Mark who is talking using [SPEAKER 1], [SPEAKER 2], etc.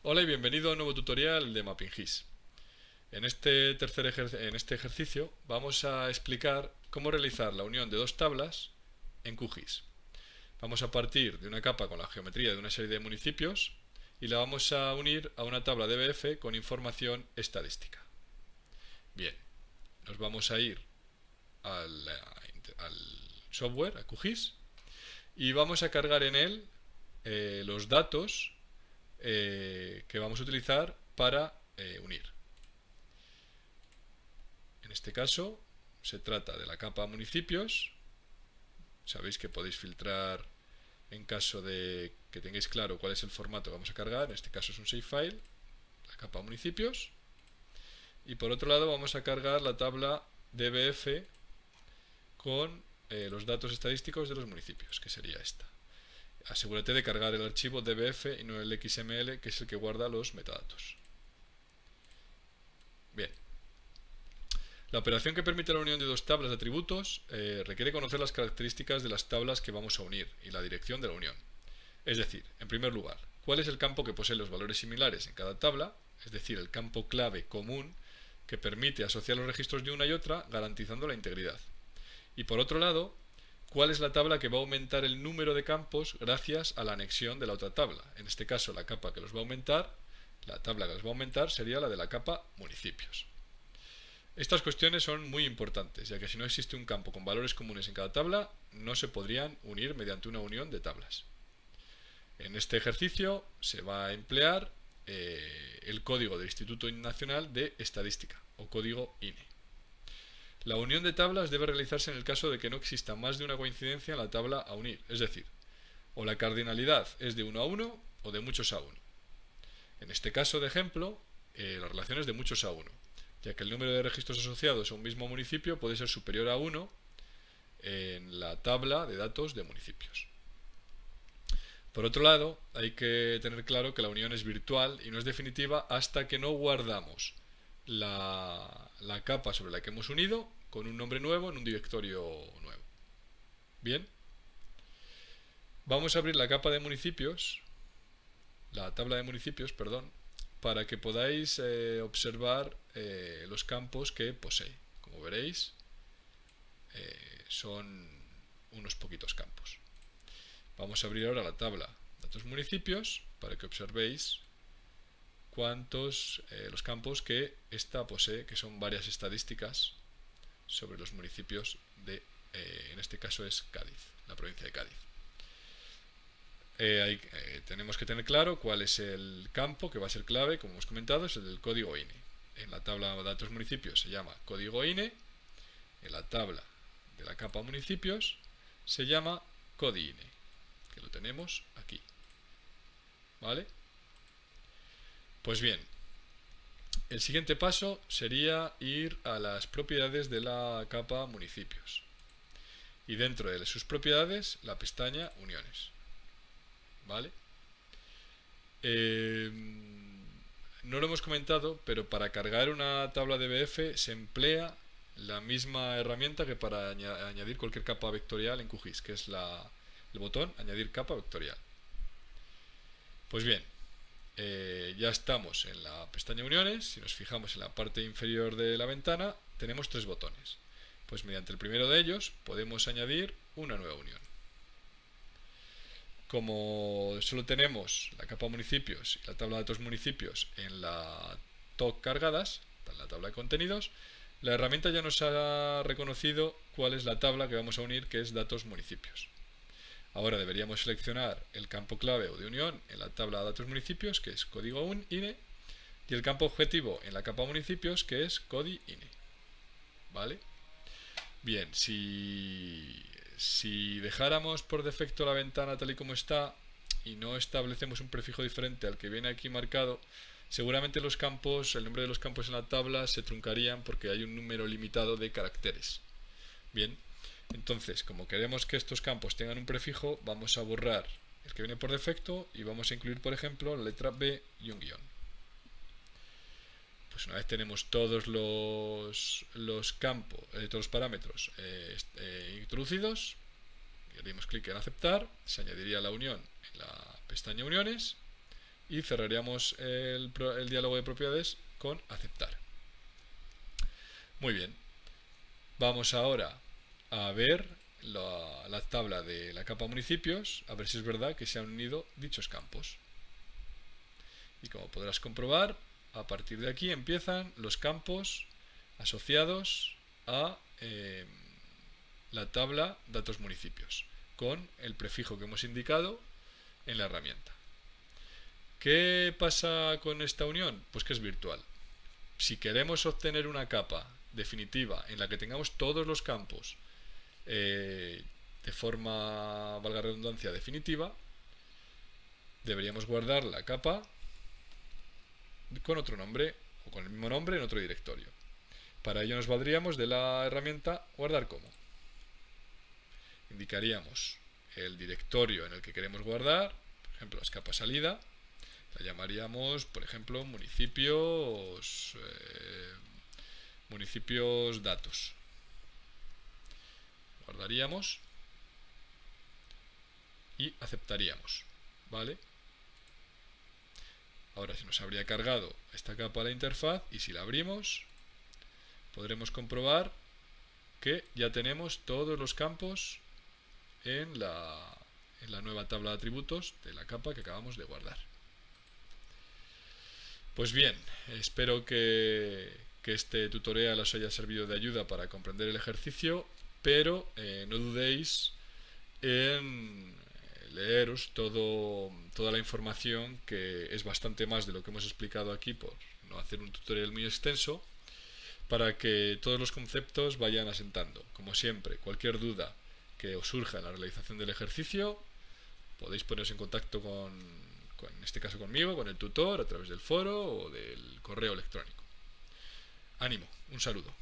[SPEAKER 1] Hola y bienvenido a un nuevo tutorial de MappingGIS. En este ejercicio vamos a explicar cómo realizar la unión de dos tablas en QGIS. Vamos a partir de una capa con la geometría de una serie de municipios y la vamos a unir a una tabla DBF con información estadística. Bien, nos vamos a ir al software, a QGIS, y vamos a cargar en él los datos que vamos a utilizar para unir. En este caso se trata de la capa municipios. Sabéis que podéis filtrar en caso de que tengáis claro cuál es el formato que vamos a cargar. En este caso es un save file, la capa municipios. Y por otro lado vamos a cargar la tabla DBF con los datos estadísticos de los municipios, que sería esta. Asegúrate de cargar el archivo DBF y no el XML, que es el que guarda los metadatos. Bien. La operación que permite la unión de dos tablas de atributos requiere conocer las características de las tablas que vamos a unir y la dirección de la unión. Es decir, en primer lugar, cuál es el campo que posee los valores similares en cada tabla, es decir, el campo clave común que permite asociar los registros de una y otra garantizando la integridad. Y por otro lado, cuál es la tabla que va a aumentar el número de campos gracias a la anexión de la otra tabla. En este caso, la capa que los va a aumentar, la tabla que los va a aumentar sería la de la capa municipios. Estas cuestiones son muy importantes, ya que si no existe un campo con valores comunes en cada tabla, no se podrían unir mediante una unión de tablas. En este ejercicio se va a emplear el código del Instituto Nacional de Estadística, o código INE. La unión de tablas debe realizarse en el caso de que no exista más de una coincidencia en la tabla a unir, es decir, o la cardinalidad es de 1 a 1 o de muchos a 1. En este caso de ejemplo, la relación es de muchos a 1, ya que el número de registros asociados a un mismo municipio puede ser superior a 1 en la tabla de datos de municipios. Por otro lado, hay que tener claro que la unión es virtual y no es definitiva hasta que no guardamos la capa sobre la que hemos unido con un nombre nuevo en un directorio nuevo. Bien, vamos a abrir la capa de municipios, la tabla de municipios, perdón, para que podáis observar los campos que posee. Como veréis, son unos poquitos campos. Vamos a abrir ahora la tabla datos municipios para que observéis cuántos los campos que esta posee, que son varias estadísticas sobre los municipios de, en este caso es Cádiz, la provincia de Cádiz. Tenemos que tener claro cuál es el campo que va a ser clave, como hemos comentado, es el del código INE. En la tabla de datos municipios se llama código INE, en la tabla de la capa municipios se llama CODIINE, que lo tenemos aquí. ¿Vale? Pues bien, el siguiente paso sería ir a las propiedades de la capa municipios y dentro de sus propiedades la pestaña uniones. ¿Vale? No lo hemos comentado, pero para cargar una tabla DBF se emplea la misma herramienta que para añadir cualquier capa vectorial en QGIS, que es el botón añadir capa vectorial. Pues bien, ya estamos en la pestaña uniones. Si nos fijamos en la parte inferior de la ventana tenemos tres botones. Pues mediante el primero de ellos podemos añadir una nueva unión. Como solo tenemos la capa municipios y la tabla de datos municipios en la TOC cargadas, en la tabla de contenidos, la herramienta ya nos ha reconocido cuál es la tabla que vamos a unir, que es datos municipios. Ahora deberíamos seleccionar el campo clave o de unión en la tabla de datos municipios, que es código INE, y el campo objetivo en la capa municipios, que es CODI-INE. ¿Vale? Bien, si dejáramos por defecto la ventana tal y como está y no establecemos un prefijo diferente al que viene aquí marcado, seguramente los campos, el nombre de los campos en la tabla se truncarían porque hay un número limitado de caracteres. Bien, entonces, como queremos que estos campos tengan un prefijo, vamos a borrar el que viene por defecto y vamos a incluir, por ejemplo, la letra B y un guión. Pues una vez tenemos todos los campos, todos los parámetros introducidos, haríamos clic en aceptar, se añadiría la unión en la pestaña uniones y cerraríamos el diálogo de propiedades con aceptar. Muy bien, vamos ahora a ver la tabla de la capa municipios, a ver si es verdad que se han unido dichos campos. Y como podrás comprobar, a partir de aquí empiezan los campos asociados a la tabla datos municipios, con el prefijo que hemos indicado en la herramienta. ¿Qué pasa con esta unión? Pues que es virtual. Si queremos obtener una capa definitiva en la que tengamos todos los campos de forma, valga la redundancia, definitiva, deberíamos guardar la capa con otro nombre o con el mismo nombre en otro directorio. Para ello nos valdríamos de la herramienta guardar como. Indicaríamos el directorio en el que queremos guardar, por ejemplo, las capas salida, la llamaríamos, por ejemplo, municipios datos. Guardaríamos y aceptaríamos, ¿vale? Ahora se nos habría cargado esta capa a la interfaz y si la abrimos podremos comprobar que ya tenemos todos los campos en la nueva tabla de atributos de la capa que acabamos de guardar. Pues bien, espero que este tutorial os haya servido de ayuda para comprender el ejercicio, pero no dudéis en leeros toda la información, que es bastante más de lo que hemos explicado aquí por no hacer un tutorial muy extenso, para que todos los conceptos vayan asentando. Como siempre, cualquier duda que os surja en la realización del ejercicio, podéis poneros en contacto en este caso conmigo, con el tutor, a través del foro o del correo electrónico. Ánimo, un saludo.